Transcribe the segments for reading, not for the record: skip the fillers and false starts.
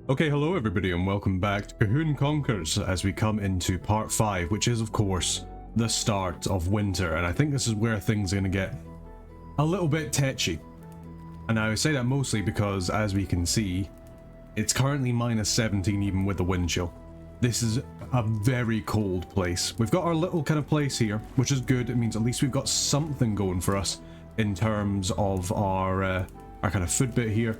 Okay, hello everybody and welcome back to Colquhoun Conquers as we come into part 5, which is of course the start of winter, and I think this is where things are going to get a little bit tetchy. And I say that mostly because, as we can see, it's currently minus 17 even with the wind chill. This is a very cold place. We've got our little kind of place here, which is good. It means at least we've got something going for us in terms of our kind of food bit here.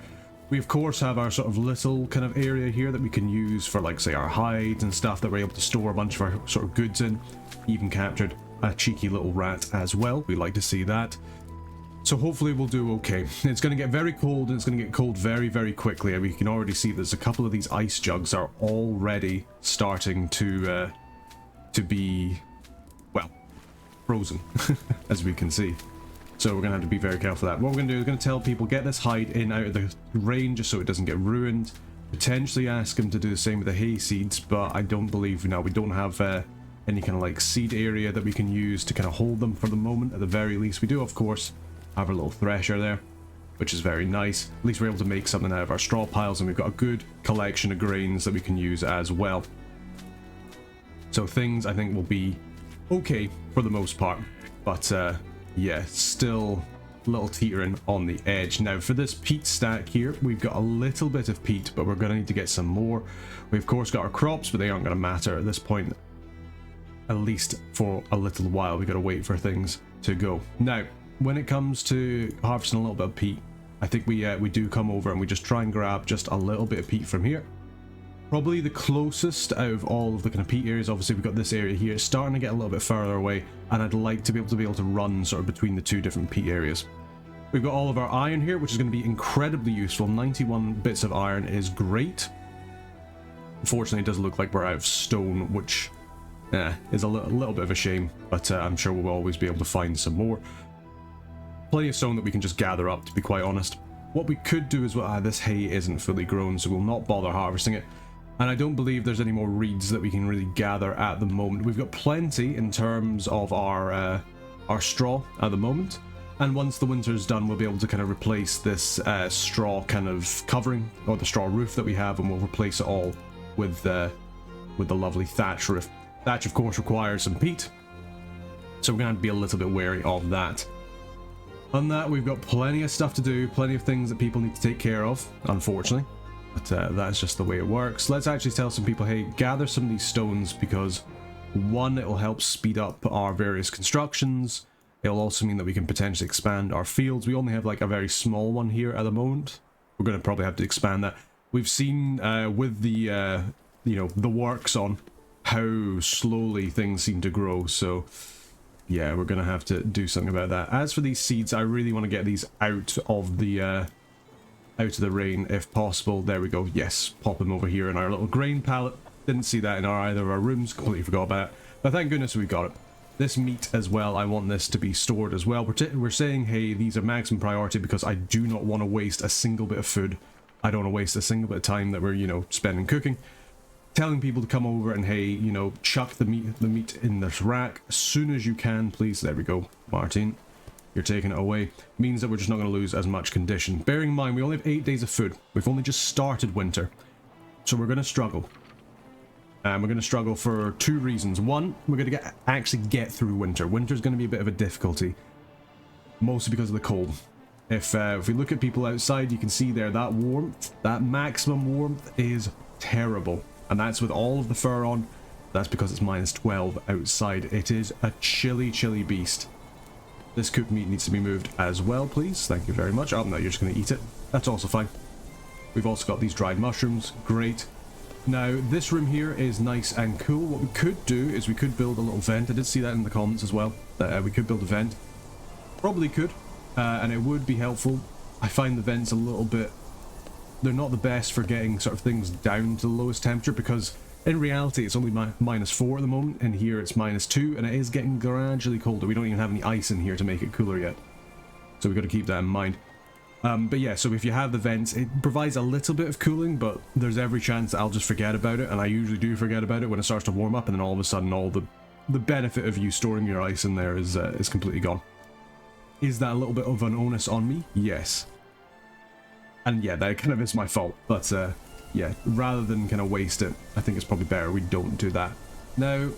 We of course have our sort of little kind of area here that we can use for, like, say, our hides and stuff that we're able to store a bunch of our sort of goods in. Even captured a cheeky little rat as well. We like to see that. So hopefully we'll do okay. It's going to get very cold, and it's going to get cold very, very quickly. And we can already see there's a couple of these ice jugs are already starting to be, well, frozen, as we can see. So we're going to have to be very careful of that. What we're going to do is going to tell people, get this hide in out of the rain just so it doesn't get ruined. Potentially ask them to do the same with the hay seeds, but I don't believe now we don't have any kind of like seed area that we can use to kind of hold them for the moment. At the very least, we do of course have our little thresher there, which is very nice. At least we're able to make something out of our straw piles, and we've got a good collection of grains that we can use as well. So things I think will be okay for the most part, but yeah, still a little teetering on the edge. Now for this peat stack here, we've got a little bit of peat, but we're going to need to get some more. We've of course got our crops, but they aren't going to matter at this point, at least for a little while. We've got to wait for things to go. Now when it comes to harvesting a little bit of peat, I think we do come over and we just try and grab just a little bit of peat from here. Probably the closest out of all of the kind of peat areas. Obviously we've got this area here. It's starting to get a little bit further away, and I'd like to be able to run sort of between the two different peat areas. We've got all of our iron here, which is going to be incredibly useful. 91 bits of iron is great. Unfortunately, it does look like we're out of stone, which is a little bit of a shame, but I'm sure we'll always be able to find some more. Plenty of stone that we can just gather up, to be quite honest. What we could do is, well, this hay isn't fully grown, so we'll not bother harvesting it. And I don't believe there's any more reeds that we can really gather at the moment. We've got plenty in terms of our straw at the moment. And once the winter's done, we'll be able to kind of replace this straw kind of covering, or the straw roof that we have, and we'll replace it all with the lovely thatch roof. Thatch, of course, requires some peat, so we're going to have to be a little bit wary of that. On that, we've got plenty of stuff to do, plenty of things that people need to take care of, unfortunately. But that's just the way it works. Let's actually tell some people, hey, gather some of these stones, because one, it'll help speed up our various constructions. It'll also mean that we can potentially expand our fields. We only have like a very small one here at the moment. We're going to probably have to expand that. We've seen with the the works on how slowly things seem to grow, so yeah, we're going to have to do something about that. As for these seeds, I really want to get these out of the rain if possible. There we go. Yes, pop them over here in our little grain pallet. Didn't see that in either of our rooms, completely forgot about it, but thank goodness we got it. This meat as well, I want this to be stored as well. We're saying, hey, these are maximum priority because I do not want to waste a single bit of food. I don't want to waste a single bit of time that we're spending cooking. Telling people to come over and, hey, chuck the meat in this rack as soon as you can, please. There we go, Martin. You're taking it away. Means that we're just not going to lose as much condition. Bearing in mind, we only have 8 days of food. We've only just started winter. So we're going to struggle. And we're going to struggle for 2 reasons. One, we're going to actually get through winter. Winter's going to be a bit of a difficulty. Mostly because of the cold. If we look at people outside, you can see there, that warmth, that maximum warmth is terrible. And that's with all of the fur on. That's because it's minus 12 outside. It is a chilly, chilly beast. This cooked meat needs to be moved as well, please. Thank you very much. Oh, no, you're just going to eat it. That's also fine. We've also got these dried mushrooms. Great. Now, this room here is nice and cool. What we could do is we could build a little vent. I did see that in the comments as well, that we could build a vent. Probably could, and it would be helpful. I find the vents a little bit... they're not the best for getting sort of things down to the lowest temperature, because in reality it's only minus 4 at the moment, and here it's minus 2, and it is getting gradually colder. We don't even have any ice in here to make it cooler yet, so we've got to keep that in mind. But yeah, so if you have the vents, it provides a little bit of cooling, but there's every chance that I'll just forget about it, and I usually do forget about it when it starts to warm up, and then all of a sudden all the benefit of you storing your ice in there is completely gone. Is that a little bit of an onus on me? Yes. And yeah, that kind of is my fault, but yeah, rather than kind of waste it, I think it's probably better we don't do that. Now,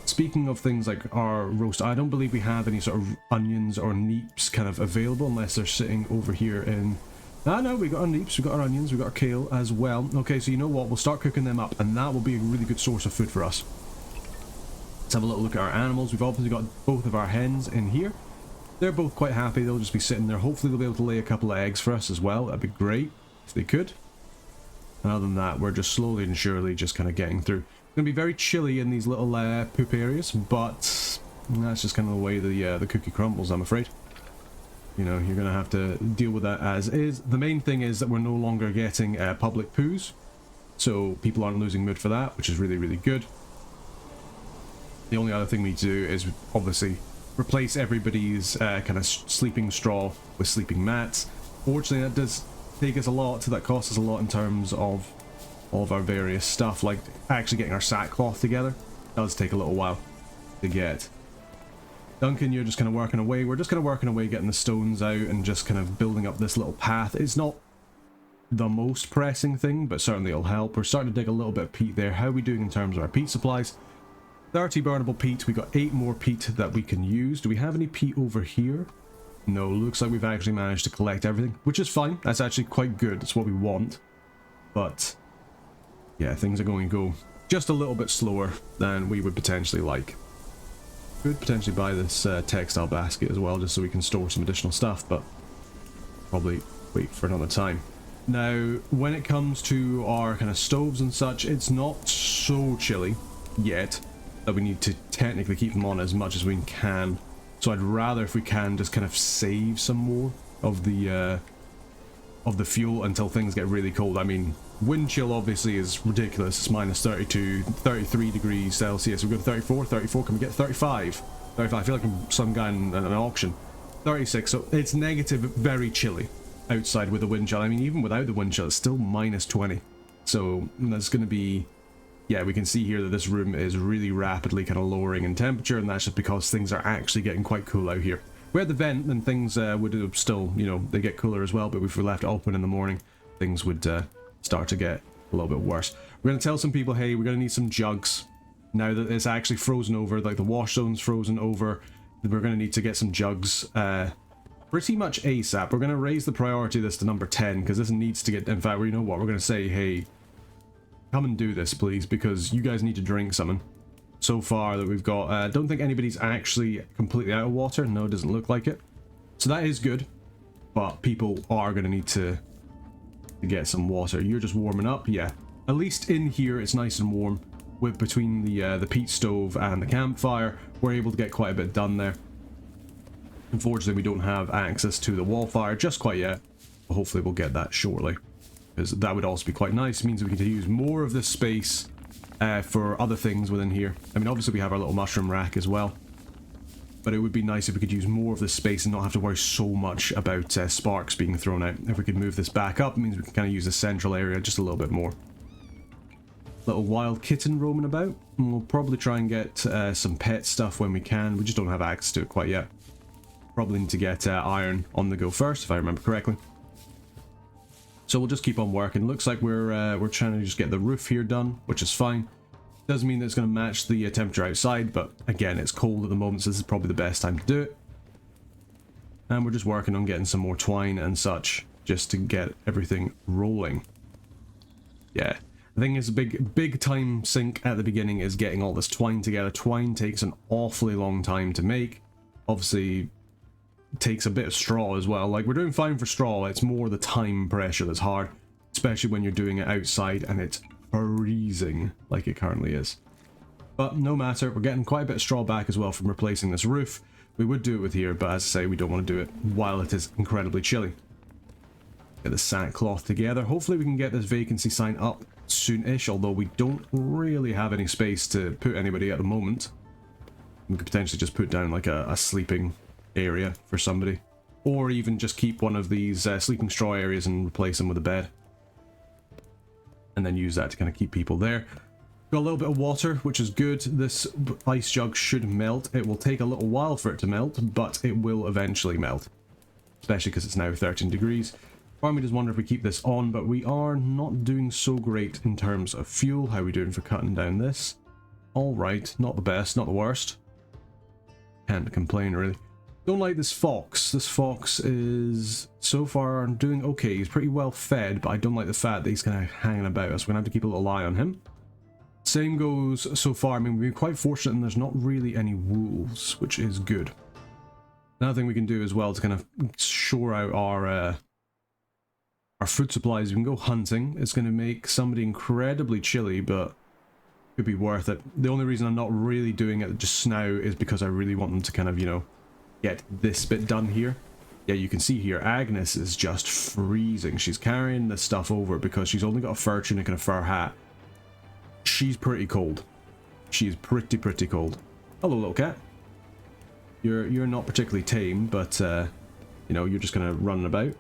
speaking of things like our roast, I don't believe we have any sort of onions or neeps kind of available unless they're sitting over here in... Ah, no, we got our neeps, we got our onions, we got our kale as well. Okay, so you know what? We'll start cooking them up, and that will be a really good source of food for us. Let's have a little look at our animals. We've obviously got both of our hens in here. They're both quite happy. They'll just be sitting there. Hopefully they'll be able to lay a couple of eggs for us as well. That'd be great if they could. And other than that, we're just slowly and surely just kind of getting through. It's going to be very chilly in these little poop areas, but that's just kind of the way the cookie crumbles, I'm afraid. You know, you're going to have to deal with that as is. The main thing is that we're no longer getting public poos, so people aren't losing mood for that, which is really, really good. The only other thing we do is obviously replace everybody's kind of sleeping straw with sleeping mats. Fortunately, that does take us a lot, that costs us a lot in terms of all of our various stuff, like actually getting our sackcloth together. It does take a little while to get. Duncan, you're just kind of working away. We're just kind of working away, getting the stones out and just kind of building up this little path. It's not the most pressing thing, but certainly it'll help. We're starting to dig a little bit of peat there. How are we doing in terms of our peat supplies? 30 burnable peat. We got 8 more peat that we can use. Do we have any peat over here? No, looks like we've actually managed to collect everything, which is fine. That's actually quite good. It's what we want. But yeah, things are going to go just a little bit slower than we would potentially like. Could potentially buy this textile basket as well, just so we can store some additional stuff, but probably wait for another time. Now, when it comes to our kind of stoves and such, it's not so chilly yet that we need to technically keep them on as much as we can. So I'd rather, if we can, just kind of save some more of the fuel until things get really cold. I mean, wind chill obviously is ridiculous. It's minus 32, 33 degrees Celsius. We've got 34, 34. Can we get 35? 35. I feel like I'm some guy in an auction. 36. So it's negative, very chilly outside with the wind chill. I mean, even without the wind chill, it's still minus 20. So that's going to be... Yeah, we can see here that this room is really rapidly kind of lowering in temperature, and that's just because things are actually getting quite cool out here. We had the vent, then things would have still, you know, they get cooler as well, but if we left it open in the morning, things would start to get a little bit worse. We're going to tell some people, hey, we're going to need some jugs. Now that it's actually frozen over, like the wash zone's frozen over, we're going to need to get some jugs pretty much ASAP. We're going to raise the priority of this to number 10, because this needs to get, in fact, you know what, we're going to say, hey, come and do this, please, because you guys need to drink something. So far that we've got, I don't think anybody's actually completely out of water. No, it doesn't look like it. So that is good, but people are going to need to get some water. You're just warming up, yeah. At least in here, it's nice and warm. With between the peat stove and the campfire, we're able to get quite a bit done there. Unfortunately, we don't have access to the wall fire just quite yet, but hopefully we'll get that shortly. Because that would also be quite nice. It means we can use more of this space for other things within here. I mean, obviously we have our little mushroom rack as well, but it would be nice if we could use more of this space and not have to worry so much about sparks being thrown out. If we could move this back up, it means we can kind of use the central area just a little bit more. Little wild kitten roaming about, and we'll probably try and get some pet stuff when we can. We just don't have access to it quite yet. Probably need to get iron on the go first, if I remember correctly. So we'll just keep on working. Looks like we're trying to just get the roof here done, which is fine. Doesn't mean that it's going to match the temperature outside, but again, it's cold at the moment, so this is probably the best time to do it. And we're just working on getting some more twine and such, just to get everything rolling. Yeah, the thing is, a big time sink at the beginning is getting all this twine together. Twine takes an awfully long time to make. Obviously, takes a bit of straw as well. Like, we're doing fine for straw, it's more the time pressure that's hard, especially when you're doing it outside and it's freezing like it currently is. But no matter, we're getting quite a bit of straw back as well from replacing this roof. We would do it with here, but as I say, we don't want to do it while it is incredibly chilly. Get the sackcloth together. Hopefully we can get this vacancy sign up soon-ish, although we don't really have any space to put anybody at the moment. We could potentially just put down like a sleeping area for somebody, or even just keep one of these sleeping straw areas and replace them with a bed, and then use that to kind of keep people there. Got a little bit of water, which is good. This ice jug should melt. It will take a little while for it to melt, but it will eventually melt, especially because it's now 13 degrees. Part of me does wonder if we keep this on, but we are not doing so great in terms of fuel. How are we doing for cutting down this? Alright, not the best, not the worst. Can't complain really. Don't like this fox. This fox is so far doing okay. He's pretty well fed, but I don't like the fact that he's kind of hanging about us. We're going to have to keep a little eye on him. Same goes so far. I mean, we've been quite fortunate and there's not really any wolves, which is good. Another thing we can do as well to kind of shore out our food supplies, we can go hunting. It's going to make somebody incredibly chilly, but could be worth it. The only reason I'm not really doing it just now is because I really want them to kind of, you know, get this bit done here. Yeah, you can see here, Agnes is just freezing. She's carrying this stuff over because she's only got a fur tunic and a fur hat. She's pretty cold. She is pretty cold. Hello, little cat. You're not particularly tame, but, you know, you're just going to run about.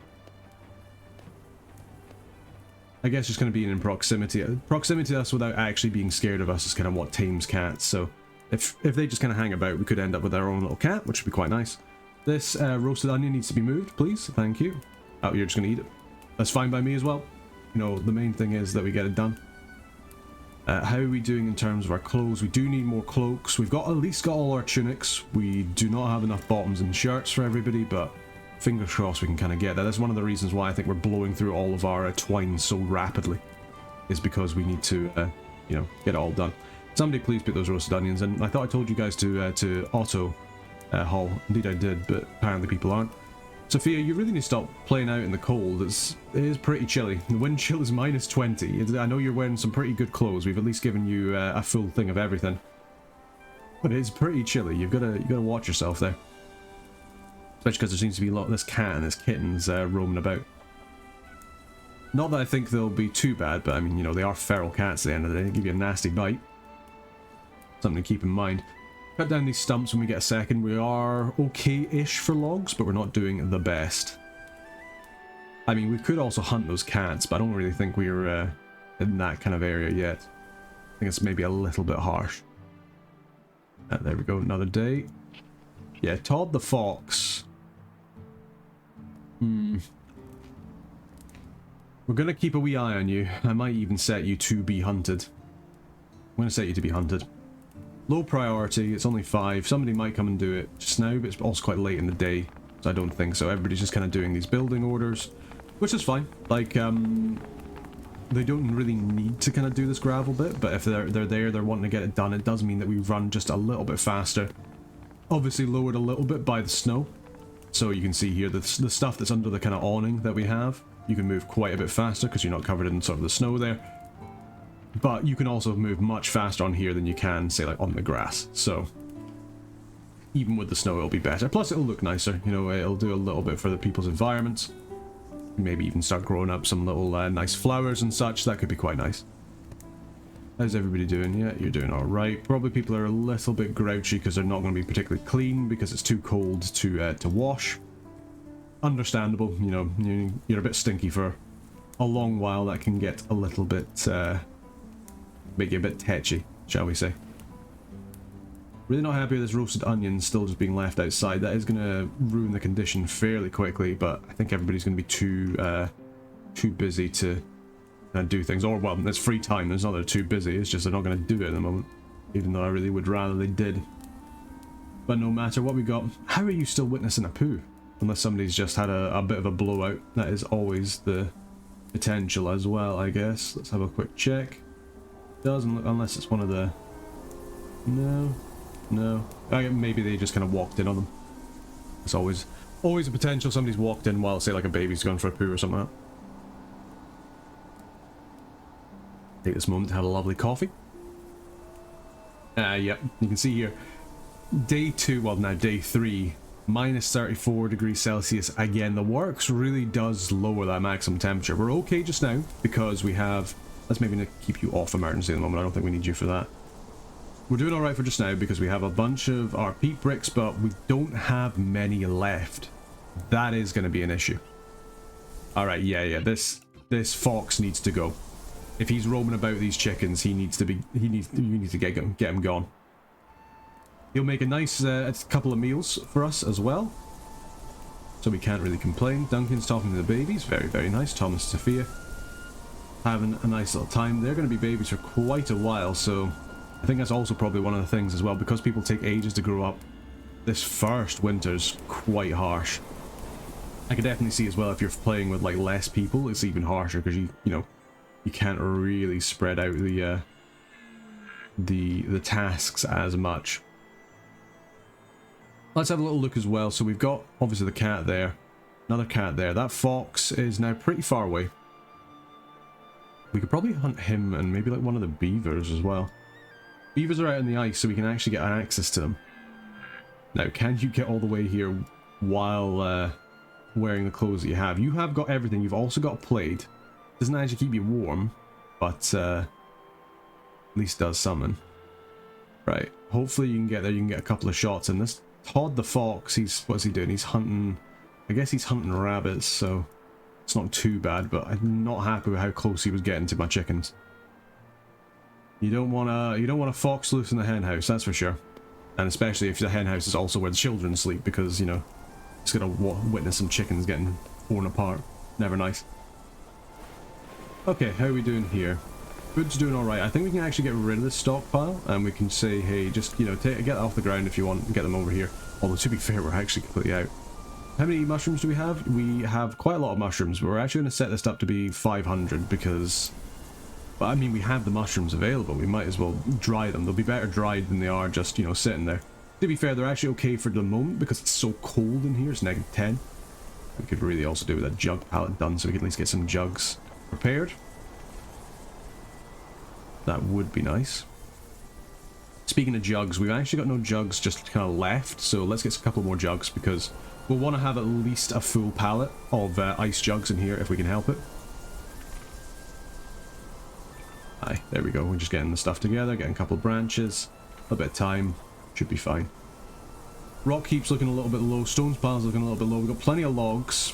I guess just going to be in proximity. Proximity to us without actually being scared of us is kind of what tames cats. So if they just kind of hang about, we could end up with our own little cat, which would be quite nice. This roasted onion needs to be moved, please. Thank you. Oh, you're just going to eat it. That's fine by me as well. You know, the main thing is that we get it done. How are we doing in terms of our clothes? We do need more cloaks. We've got at least got all our tunics. We do not have enough bottoms and shirts for everybody, but fingers crossed we can kind of get that. That's one of the reasons why I think we're blowing through all of our twine so rapidly, is because we need to, you know, get it all done. Somebody please put those roasted onions in. I thought I told you guys to auto haul. Indeed I did, but apparently people aren't. Sophia, you really need to stop playing out in the cold. It is pretty chilly. The wind chill is -20. I know you're wearing some pretty good clothes. We've at least given you a full thing of everything. But it's pretty chilly. You've got to watch yourself there. Especially because there seems to be a lot of this cat and this kittens roaming about. Not that I think they'll be too bad, but I mean, you know, they are feral cats at the end of the day. They give you a nasty bite. Something to keep in mind. Cut down these stumps when we get a second. We are okay-ish for logs, but we're not doing the best. I mean, we could also hunt those cats, but I don't really think we're in that kind of area yet. I think it's maybe a little bit harsh. There we go, another day. Yeah, Todd the Fox. We're gonna keep a wee eye on you. I might even set you to be hunted. I'm gonna set you to be hunted. Low priority, it's only 5. Somebody might come and do it just now, but it's also quite late in the day, so I don't think so. Everybody's just kind of doing these building orders, which is fine. Like, they don't really need to kind of do this gravel bit, but if they're there, they're wanting to get it done, it does mean that we run just a little bit faster. Obviously lowered a little bit by the snow. So you can see here, the stuff that's under the kind of awning that we have, you can move quite a bit faster because you're not covered in sort of the snow there. But you can also move much faster on here than you can, say, like on the grass. So even with the snow, it'll be better. Plus, it'll look nicer. You know, it'll do a little bit for the people's environments. Maybe even start growing up some little nice flowers and such. That could be quite nice. How's everybody doing? Yeah, you're doing alright. Probably people are a little bit grouchy because they're not going to be particularly clean because it's too cold to wash. Understandable. You know, you're a bit stinky for a long while. That can get a little bit... make you a bit tetchy, shall we say. Really not happy with this roasted onion still just being left outside. That is going to ruin the condition fairly quickly, but I think everybody's going to be too busy to do things. Or, well, it's free time. It's not that they're too busy, it's just they're not going to do it at the moment. Even though I really would rather they did. But no matter what we got, how are you still witnessing a poo? Unless somebody's just had a bit of a blowout. That is always the potential as well, I guess. Let's have a quick check. Doesn't look, unless it's one of the... No. Maybe they just kind of walked in on them. It's always a potential somebody's walked in while, say, like a baby's gone for a poo or something like that. Take this moment to have a lovely coffee. Yep, you can see here. Day 2, well now day 3, -34 degrees Celsius. Again, the works really does lower that maximum temperature. We're okay just now because we have... Let's maybe keep you off emergency at the moment. I don't think we need you for that. We're doing alright for just now because we have a bunch of our peat bricks, but we don't have many left. That is going to be an issue. Alright, yeah, this fox needs to go. If he's roaming about these chickens, you need to get him gone. He'll make a nice couple of meals for us as well. so we can't really complain. Duncan's talking to the babies, very, very nice. Thomas, Sophia, having a nice little time. They're going to be babies for quite a while, so I think that's also probably one of the things as well, because people take ages to grow up. This first winter's quite harsh. I could definitely see as well if you're playing with like less people, it's even harsher because you know, you can't really spread out the tasks as much. Let's have a little look as well. So we've got obviously the cat there, another cat there. That fox is now pretty far away. We could probably hunt him and maybe like one of the beavers as well. Beavers are out in the ice, so we can actually get access to them. Now, can you get all the way here while wearing the clothes that you have? You have got everything. You've also got a plate. Doesn't actually keep you warm, but at least does something. Right. Hopefully you can get there. You can get a couple of shots in this. Todd the fox, what's he doing? He's hunting, I guess he's hunting rabbits, so it's not too bad, but I'm not happy with how close he was getting to my chickens. You don't want a fox loose in the hen house, that's for sure. And especially if the hen house is also where the children sleep, because, you know, it's gonna witness some chickens getting torn apart. Never nice. Okay, how are we doing here? Food's doing alright. I think we can actually get rid of this stockpile, and we can say, hey, just, you know, get it off the ground if you want, and get them over here. Although, to be fair, we're actually completely out. How many mushrooms do we have? We have quite a lot of mushrooms, but we're actually going to set this up to be 500 because, well, I mean, we have the mushrooms available. We might as well dry them. They'll be better dried than they are just, you know, sitting there. To be fair, they're actually okay for the moment because it's so cold in here. It's -10. We could really also do with a jug pallet done so we can at least get some jugs prepared. That would be nice. Speaking of jugs, we've actually got no jugs just kind of left, so let's get a couple more jugs because we'll want to have at least a full pallet of ice jugs in here if we can help it. Aye, there we go. We're just getting the stuff together, getting a couple of branches, a bit of time, should be fine. Rock keeps looking a little bit low, stones piles looking a little bit low. We've got plenty of logs.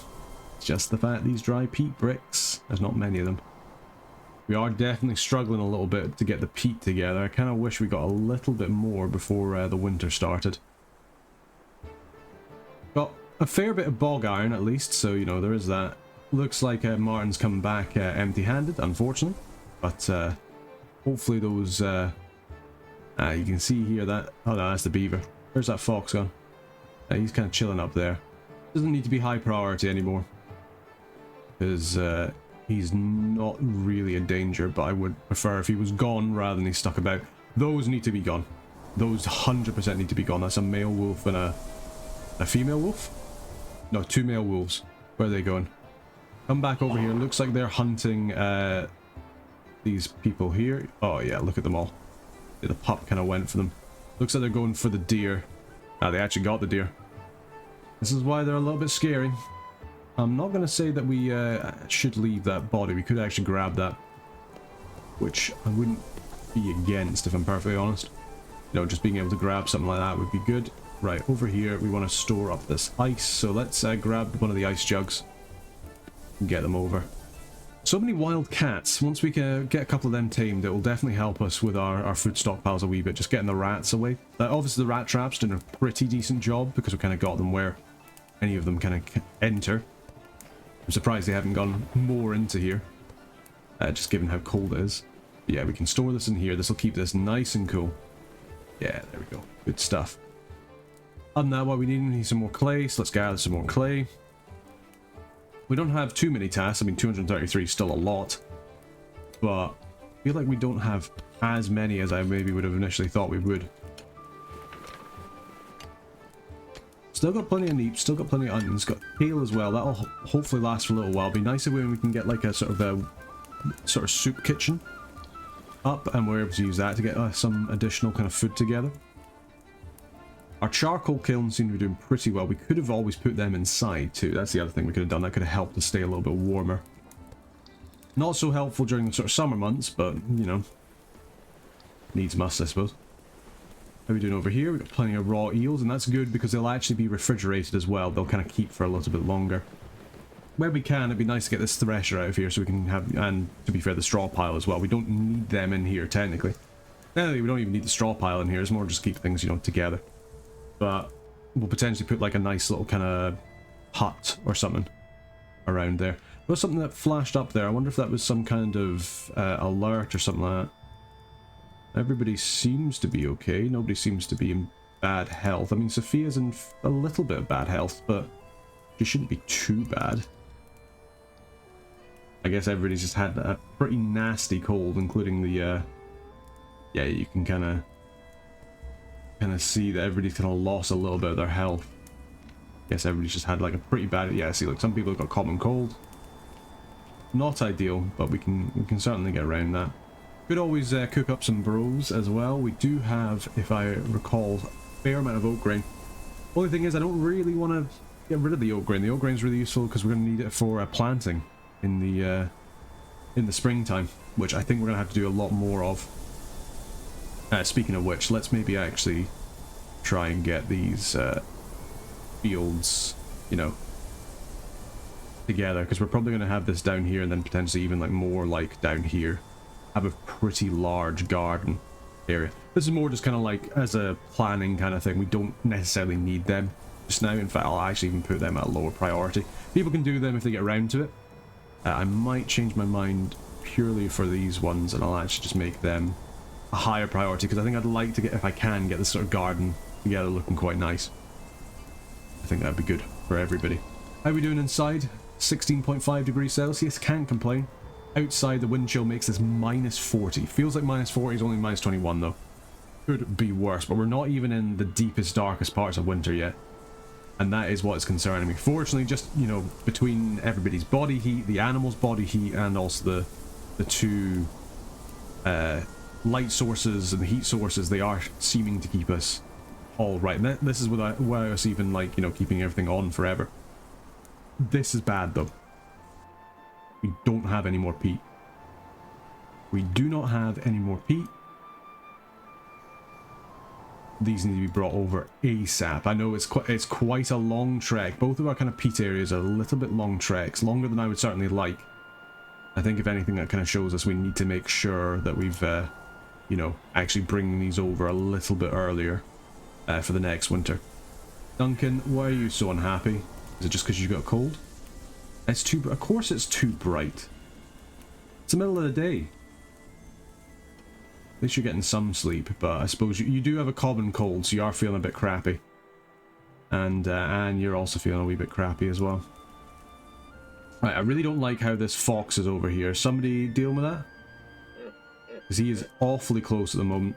It's just the fact these dry peat bricks, there's not many of them. We are definitely struggling a little bit to get the peat together. I kind of wish we got a little bit more before the winter started. Got a fair bit of bog iron at least, so you know there is that. Looks like Martin's coming back empty-handed, unfortunately. But hopefully those... you can see here that... Oh no, that's the beaver. Where's that fox gone? He's kind of chilling up there. Doesn't need to be high priority anymore. Because... he's not really a danger, but I would prefer if he was gone rather than he's stuck about. Those need to be gone. Those 100% need to be gone. That's a male wolf and a female wolf? No, 2 male wolves. Where are they going? Come back over here. Looks like they're hunting these people here. Oh yeah, look at them all. Yeah, the pup kind of went for them. Looks like they're going for the deer. Ah, they actually got the deer. This is why they're a little bit scary. I'm not going to say that we should leave that body. We could actually grab that, which I wouldn't be against if I'm perfectly honest. You know, just being able to grab something like that would be good. Right, over here we want to store up this ice, so let's grab one of the ice jugs and get them over. So many wild cats. Once we can get a couple of them tamed, it will definitely help us with our food stockpiles a wee bit, just getting the rats away. Obviously the rat traps doing a pretty decent job because we kind of got them where any of them kind of enter. I'm surprised they haven't gone more into here, just given how cold it is. But yeah, we can store this in here. This will keep this nice and cool. Yeah, there we go. Good stuff. Other than that, what we need some more clay, so let's gather some more clay. We don't have too many tasks. I mean, 233 is still a lot, but I feel like we don't have as many as I maybe would have initially thought we would. Still got plenty of neeps, still got plenty of onions, got kale as well. That'll hopefully last for a little while. Be nicer when we can get like a sort of soup kitchen up, and we're able to use that to get some additional kind of food together. Our charcoal kilns seem to be doing pretty well. We could have always put them inside too. That's the other thing we could have done. That could have helped to stay a little bit warmer. Not so helpful during the sort of summer months, but you know, needs must, I suppose. How are we doing over here? We've got plenty of raw eels, and that's good because they'll actually be refrigerated as well. They'll kind of keep for a little bit longer. Where we can, it'd be nice to get this thresher out of here so we can have, and to be fair, the straw pile as well. We don't need them in here, technically. Technically, we don't even need the straw pile in here. It's more just keep things, you know, together. But we'll potentially put like a nice little kind of hut or something around there. There was something that flashed up there. I wonder if that was some kind of alert or something like that. Everybody seems to be okay. Nobody seems to be in bad health. I mean, Sophia's in a little bit of bad health, but she shouldn't be too bad. I guess everybody's just had a pretty nasty cold, including the, yeah, you can kind of see that everybody's kind of lost a little bit of their health. I guess everybody's just had like a pretty bad, yeah, see, like some people have got common cold. Not ideal, but we can certainly get around that. Could always cook up some bros as well. We do have, if I recall, a fair amount of oat grain. Only thing is, I don't really want to get rid of the oat grain. The oat grain is really useful because we're going to need it for planting in the springtime, which I think we're going to have to do a lot more of. Speaking of which, let's maybe actually try and get these fields, you know, together, because we're probably going to have this down here and then potentially even like more like down here. Have a pretty large garden area. This is more just kind of like as a planning kind of thing. We don't necessarily need them just now. In fact, I'll actually even put them at a lower priority. People can do them if they get around to it. I might change my mind purely for these ones, and I'll actually just make them a higher priority, because I think I'd like to get, if I can, get this sort of garden together looking quite nice. I think that'd be good for everybody. How are we doing inside? 16.5 degrees Celsius, can't complain. Outside, the wind chill makes this minus 40. Feels like minus 40 is only minus 21 though. Could be worse, but we're not even in the deepest, darkest parts of winter yet. And that is what is concerning me. Fortunately, just, you know, between everybody's body heat, the animals' body heat, and also the two light sources and the heat sources, they are seeming to keep us all right. And this is without us even, like, you know, keeping everything on forever. This is bad though. We don't have any more peat. We do not have any more peat. These need to be brought over ASAP. I know it's quite a long trek. Both of our kind of peat areas are a little bit long treks, longer than I would certainly like. I think if anything, that kind of shows us we need to make sure that we've, you know, actually bringing these over a little bit earlier for the next winter. Duncan, why are you so unhappy? Is it just because you got a cold? It's too, of course it's too bright. It's the middle of the day. At least you're getting some sleep, but I suppose you do have a common cold, so you are feeling a bit crappy. And you're also feeling a wee bit crappy as well. Right, I really don't like how this fox is over here. Somebody dealing with that? Because he is awfully close at the moment.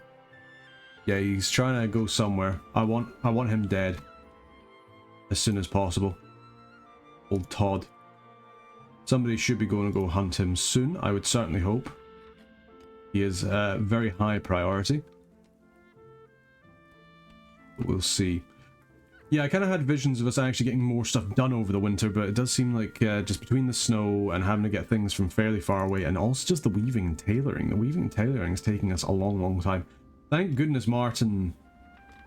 Yeah, he's trying to go somewhere. I want him dead. As soon as possible. Old Todd. Somebody should be going to go hunt him soon, I would certainly hope. He is a very high priority. We'll see. Yeah, I kind of had visions of us actually getting more stuff done over the winter, but it does seem like just between the snow and having to get things from fairly far away, and also just the weaving and tailoring. The weaving and tailoring is taking us a long, long time. Thank goodness Martin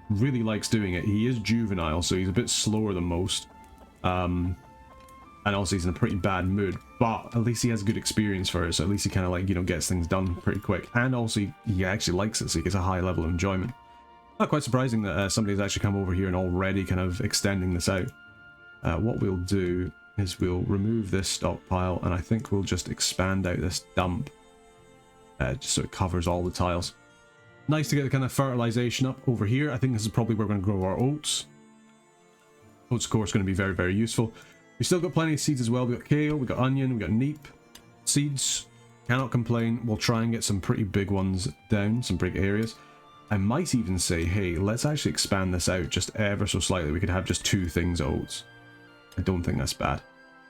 really likes doing it. He is juvenile, so he's a bit slower than most. And also he's in a pretty bad mood, but at least he has good experience for it, so at least he kind of, like, you know, gets things done pretty quick. And also he actually likes it, so he gets a high level of enjoyment. Not quite surprising that somebody's actually come over here and already kind of extending this out. What we'll do is we'll remove this stockpile, and I think we'll just expand out this dump, just so it covers all the tiles. Nice to get the kind of fertilization up over here. I think this is probably where we're going to grow our oats. Oats, of course, going to be very, very useful. We still got plenty of seeds as well. We got kale, we got onion, we got neep. Seeds, cannot complain. We'll try and get some pretty big ones down, some big areas. I might even say, hey, let's actually expand this out just ever so slightly. We could have just 2 things of oats. I don't think that's bad.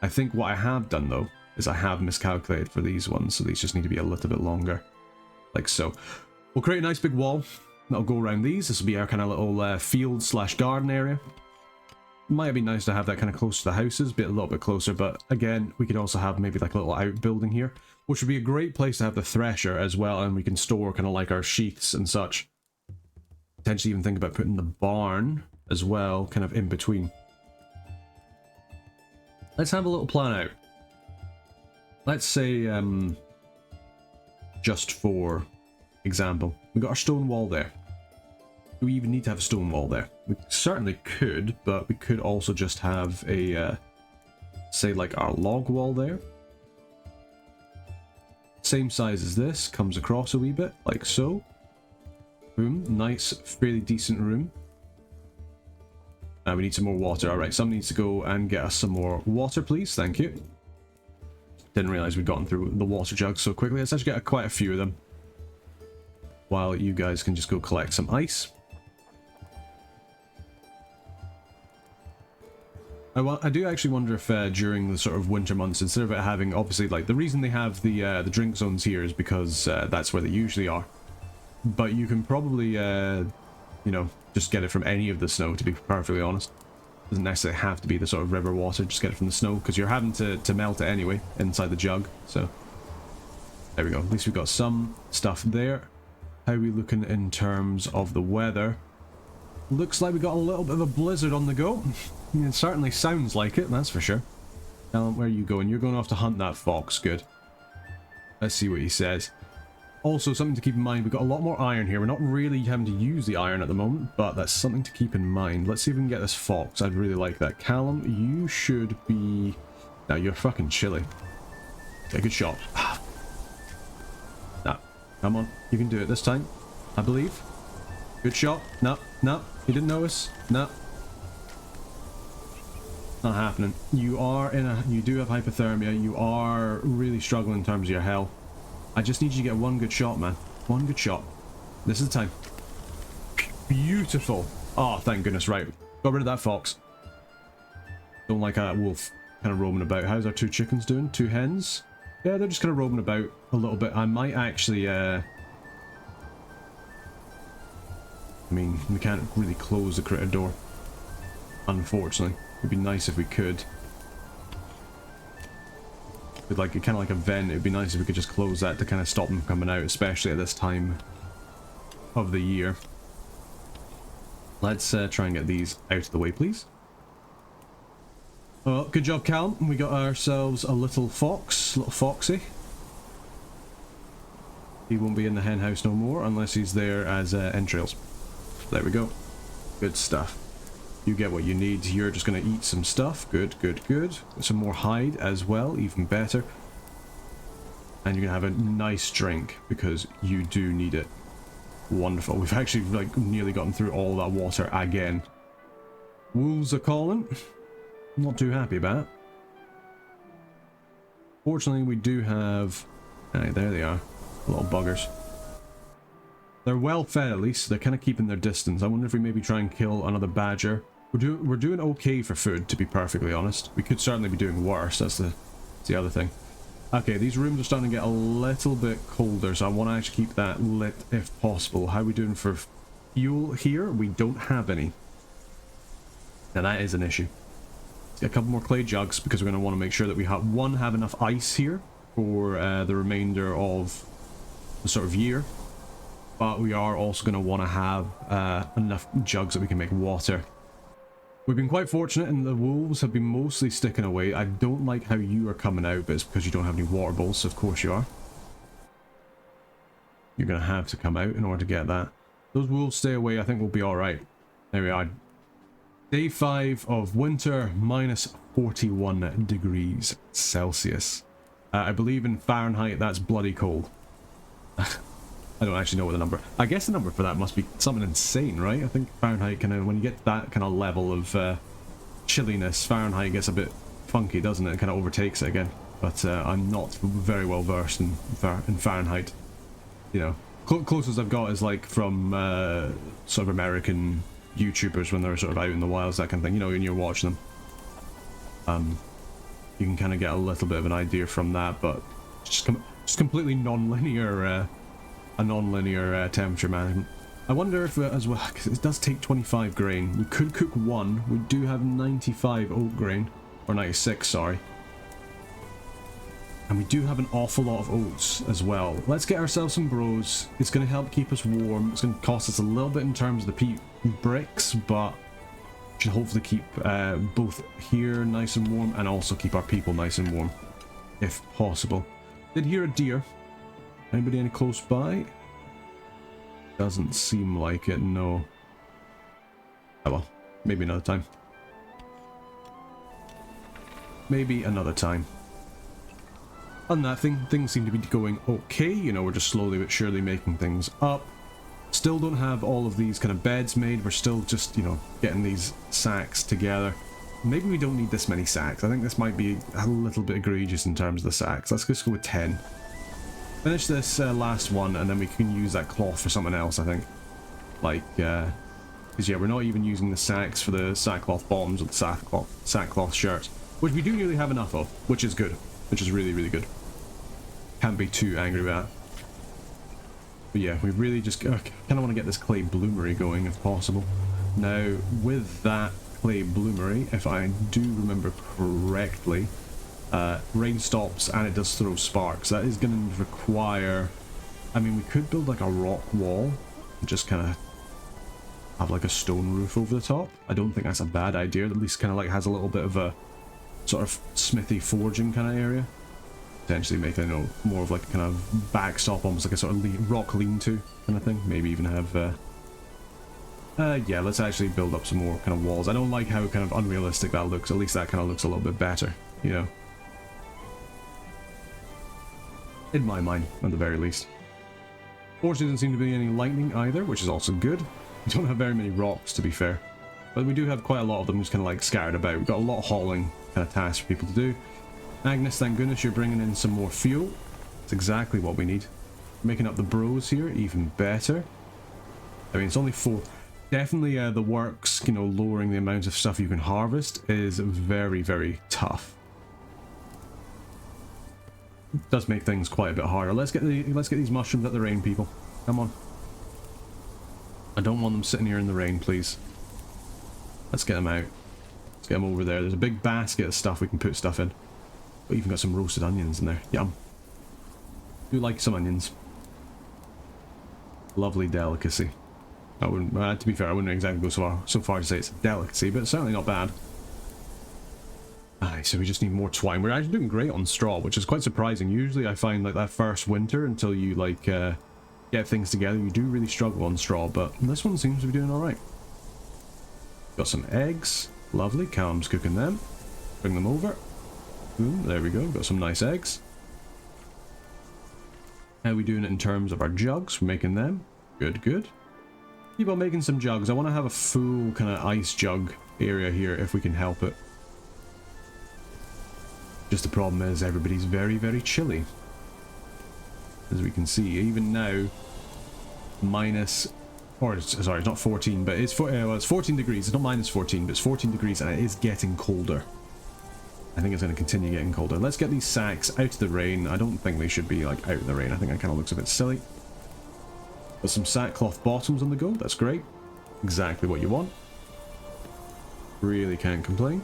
I think what I have done, though, is I have miscalculated for these ones, so these just need to be a little bit longer. Like so. We'll create a nice big wall that'll go around these. This will be our kind of little field slash garden area. Might be nice to have that kind of close to the houses, a little bit closer, but again, we could also have maybe like a little outbuilding here, which would be a great place to have the thresher as well, and we can store kind of like our sheaths and such. Potentially even think about putting the barn as well, kind of in between. Let's have a little plan out. Let's say, just for example, we got our stone wall there. Do we even need to have a stone wall there? We certainly could, but we could also just have a say like our log wall there. Same size as this, comes across a wee bit, like so. Boom, nice, fairly decent room. We need some more water. Alright, someone needs to go and get us some more water, please. Thank you. Didn't realise we'd gotten through the water jugs so quickly. Let's actually get quite a few of them. While you guys can just go collect some ice. I do actually wonder if during the sort of winter months, instead of it having, obviously, like, the reason they have the drink zones here is because that's where they usually are. But you can probably, you know, just get it from any of the snow, to be perfectly honest. Doesn't necessarily have to be the sort of river water, just get it from the snow, because you're having to melt it anyway, inside the jug, so... There we go, at least we've got some stuff there. How are we looking in terms of the weather? Looks like we got a little bit of a blizzard on the go. It certainly sounds like it, that's for sure. Where are you going? You're going off to hunt that fox, good. Let's see what he says. Also, something to keep in mind, we've got a lot more iron here. We're not really having to use the iron at the moment, but that's something to keep in mind. Let's see if we can get this fox. I'd really like that. Callum, you should be... Now, you're fucking chilly. Take a good shot. No, come on. You can do it this time, I believe. Good shot. No, no, he didn't notice. No. Not happening. You are in a... You do have hypothermia. You are really struggling in terms of your health. I just need you to get one good shot, man. One good shot. This is the time. Beautiful. Oh, thank goodness. Right. Got rid of that fox. Don't like a wolf kind of roaming about. How's our two chickens doing? Two hens? Yeah, they're just kind of roaming about a little bit. I might actually, I mean, we can't really close the critter door. Unfortunately. It'd be nice if we could. Like kind of like a vent, it'd be nice if we could just close that to kind of stop them coming out, especially at this time of the year. Let's try and get these out of the way, please. Well, good job, Callum. We got ourselves a little fox, little foxy. He won't be in the hen house no more unless he's there as entrails. There we go. Good stuff. You get what you need. You're just going to eat some stuff. Good, good, good. Some more hide as well, even better. And you're going to have a nice drink because you do need it. Wonderful. We've actually like nearly gotten through all that water again. Wolves are calling. I'm not too happy about it. Fortunately, we do have... Right, there they are. Little buggers. They're well fed at least. They're kind of keeping their distance. I wonder if we maybe try and kill another badger. We're doing okay for food, to be perfectly honest. We could certainly be doing worse. That's the other thing. Okay, these rooms are starting to get a little bit colder, so I want to actually keep that lit if possible. How are we doing for fuel here? We don't have any. Now that is an issue. Let's get a couple more clay jugs because we're going to want to make sure that we have enough ice here for the remainder of the sort of year. But we are also going to want to have enough jugs that we can make water. We've been quite fortunate and the wolves have been mostly sticking away. I don't like how you are coming out, but it's because you don't have any water bowls, so of course you are. You're going to have to come out in order to get that. Those wolves stay away, I think we'll be alright. There we are. Day 5 of winter, minus 41 degrees Celsius. I believe in Fahrenheit that's bloody cold. I don't actually know what the number... I guess the number for that must be something insane, right? I think Fahrenheit kind of... When you get that kind of level of chilliness, Fahrenheit gets a bit funky, doesn't it? It kind of overtakes it again. But I'm not very well versed in Fahrenheit. You know, closest I've got is like from sort of American YouTubers when they're sort of out in the wilds, that kind of thing. You know, when you're watching them. You can kind of get a little bit of an idea from that, but just completely non-linear... a non-linear temperature management. I wonder if as well, because it does take 25 grain. We could cook one. We do have 95 oat grain, or 96, sorry. And we do have an awful lot of oats as well. Let's get ourselves some bros. It's going to help keep us warm. It's going to cost us a little bit in terms of the bricks, but should hopefully keep both here nice and warm and also keep our people nice and warm, if possible. Did hear a deer. Anybody any close by? Doesn't seem like it, no. Oh well, maybe another time. maybe another time. On that things seem to be going okay. You know, we're just slowly but surely making things up. Still don't have all of these kind of beds made. We're still just, you know, getting these sacks together. Maybe we don't need this many sacks. I think this might be a little bit egregious in terms of the sacks. Let's just go with 10. Finish this last one, and then we can use that cloth for something else, I think. Like, because yeah, we're not even using the sacks for the sackcloth bottoms or the sackcloth shirts, which we do nearly have enough of, which is good. Which is really, really good. Can't be too angry about it. But yeah, we really just kind of want to get this clay bloomery going if possible. Now, with that clay bloomery, if I do remember correctly, rain stops and it does throw sparks. That is going to require... I mean, we could build like a rock wall and just kind of have like a stone roof over the top. I don't think that's a bad idea. At least kind of like has a little bit of a sort of smithy forging kind of area. Potentially make, you know, more of like a kind of backstop, almost like a sort of rock lean-to kind of thing. Maybe even have... yeah, let's actually build up some more kind of walls. I don't like how kind of unrealistic that looks. At least that kind of looks a little bit better, you know. In my mind, at the very least. Fortunately, doesn't seem to be any lightning either, which is also good. We don't have very many rocks, to be fair. But we do have quite a lot of them just kind of like scattered about. We've got a lot of hauling kind of tasks for people to do. Agnes, thank goodness you're bringing in some more fuel. That's exactly what we need. Making up the bros here, even better. I mean, it's only 4. Definitely the works, you know, lowering the amount of stuff you can harvest is very, very tough. It does make things quite a bit harder. Let's get these mushrooms at the rain, people. Come on. I don't want them sitting here in the rain, please. Let's get them out. Let's get them over there. There's a big basket of stuff we can put stuff in. We even got some roasted onions in there. Yum. Do like some onions. Lovely delicacy. I wouldn't, to be fair, I wouldn't exactly go so far to say it's a delicacy, but it's certainly not bad. Aye, so we just need more twine. We're actually doing great on straw, which is quite surprising. Usually I find like that first winter, until you like get things together, you do really struggle on straw, but this one seems to be doing alright. Got some eggs. Lovely. Callum's cooking them. Bring them over. Boom, there we go. Got some nice eggs. How are we doing it in terms of our jugs? We're making them. Good, good. Keep on making some jugs. I want to have a full kind of ice jug area here if we can help it. Just the problem is everybody's very, very chilly. As we can see, even now, minus... Or, sorry, it's not 14, but it's, well, it's 14 degrees. It's not minus 14, but it's 14 degrees and it is getting colder. I think it's going to continue getting colder. Let's get these sacks out of the rain. I don't think they should be like out of the rain. I think that kind of looks a bit silly. Got some sackcloth bottoms on the go. That's great. Exactly what you want. Really can't complain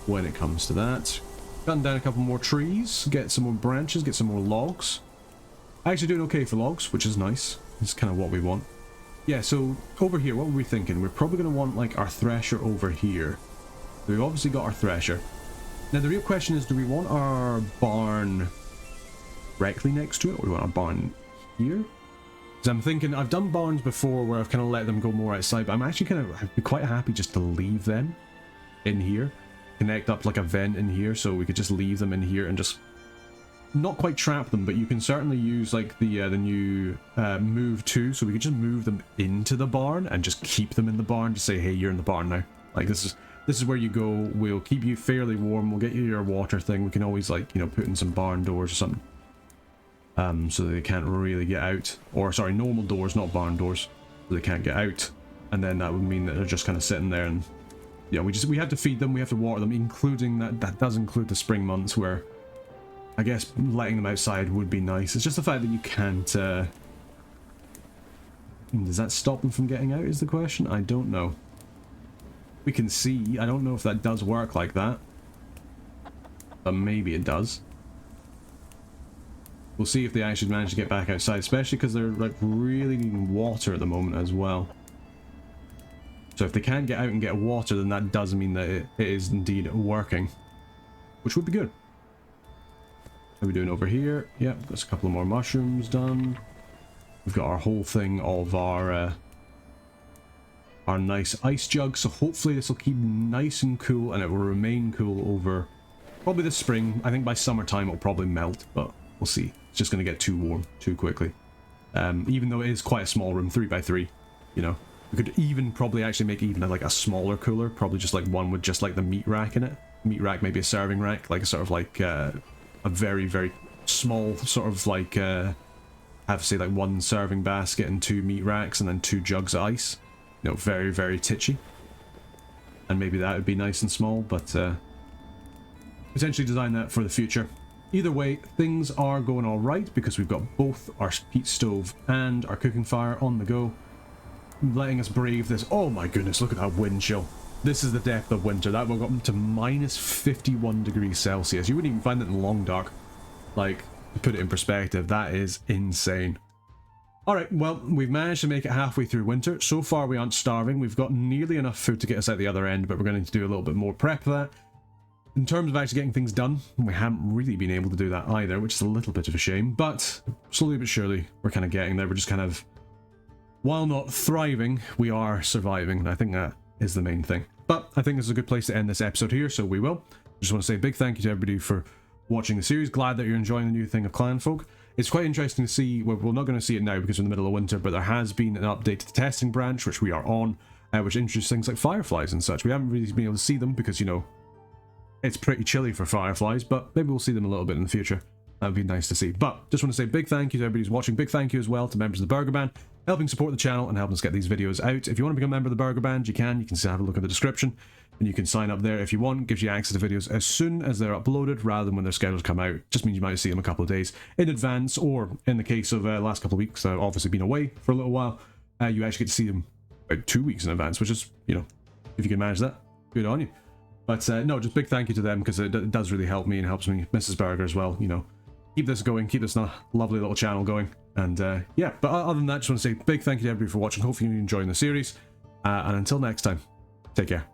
when it comes to that. Cutting down a couple more trees. Get some more branches. Get some more logs. Actually doing okay for logs, which is nice. It's kind of what we want. Yeah, so over here, what were we thinking? We're probably going to want like our thresher over here. So we've obviously got our thresher. Now the real question is, do we want our barn directly next to it, or do we want our barn here? Because I'm thinking, I've done barns before where I've kind of let them go more outside, but I'm actually kind of, I'd be quite happy just to leave them in here. Connect up like a vent in here, so we could just leave them in here and just not quite trap them, but you can certainly use like the new move too, so we could just move them into the barn and just keep them in the barn to say, hey, you're in the barn now. Like this is where you go. We'll keep you fairly warm. We'll get you your water thing. We can always like, you know, put in some barn doors or something. So that they can't really get out. Or sorry, normal doors, not barn doors. So they can't get out. And then that would mean that they're just kind of sitting there, and yeah, we have to feed them, we have to water them, including that does include the spring months where I guess letting them outside would be nice. It's just the fact that you can't does that stop them from getting out is the question? I don't know. We can see. I don't know if that does work like that. But maybe it does. We'll see if they actually manage to get back outside, especially because they're like really needing water at the moment as well. So if they can't get out and get water, then that does mean that it is indeed working. Which would be good. What are we doing over here? Yep, there's a couple of more mushrooms done. We've got our whole thing of our nice ice jug, so hopefully this will keep nice and cool, and it will remain cool over Probably this spring. I think by summertime it'll probably melt, but we'll see. It's just going to get too warm too quickly. Even though it is quite a small room, 3x3, you know. We could even probably actually make even like a smaller cooler, probably just like one with just like the meat rack in it. Meat rack, maybe a serving rack, like a sort of like a very, very small sort of like, have say like one serving basket and 2 meat racks and then 2 jugs of ice. You know, very, very titchy. And maybe that would be nice and small, but potentially design that for the future. Either way, things are going all right because we've got both our peat stove and our cooking fire on the go, letting us brave this. Oh my goodness, look at that wind chill. This is the depth of winter. That will go up to minus 51 degrees Celsius. You wouldn't even find it in long dark. Like, to put it in perspective, that is insane. Alright, well, we've managed to make it halfway through winter. So far we aren't starving. We've got nearly enough food to get us out the other end, but we're going to need to do a little bit more prep for that. In terms of actually getting things done, we haven't really been able to do that either, which is a little bit of a shame, but slowly but surely we're kind of getting there. We're just kind of, while not thriving, we are surviving, and I think that is the main thing. But I think this is a good place to end this episode here, so we will. Just want to say a big thank you to everybody for watching the series. Glad that you're enjoying the new thing of Clanfolk. It's quite interesting to see, well, we're not going to see it now because we're in the middle of winter, but there has been an update to the testing branch, which we are on, which introduces things like fireflies and such. We haven't really been able to see them because, you know, it's pretty chilly for fireflies, but maybe we'll see them a little bit in the future. That would be nice to see. But just want to say a big thank you to everybody who's watching. Big thank you as well to members of the Burger Band, helping support the channel and helping us get these videos out. If you want to become a member of the Burger Band, you can. You can have a look at the description, and you can sign up there if you want. It gives you access to videos as soon as they're uploaded, rather than when they're scheduled to come out. Just means you might see them a couple of days in advance, or in the case of last couple of weeks, I've obviously been away for a little while, you actually get to see them about 2 weeks in advance, which is, you know, if you can manage that, good on you. But no, just big thank you to them because it does really help me and helps me, Mrs. Burger as well, you know. Keep this going, keep this lovely little channel going. And yeah, but other than that, just want to say big thank you to everybody for watching. Hopefully you're enjoying the series. And until next time, take care.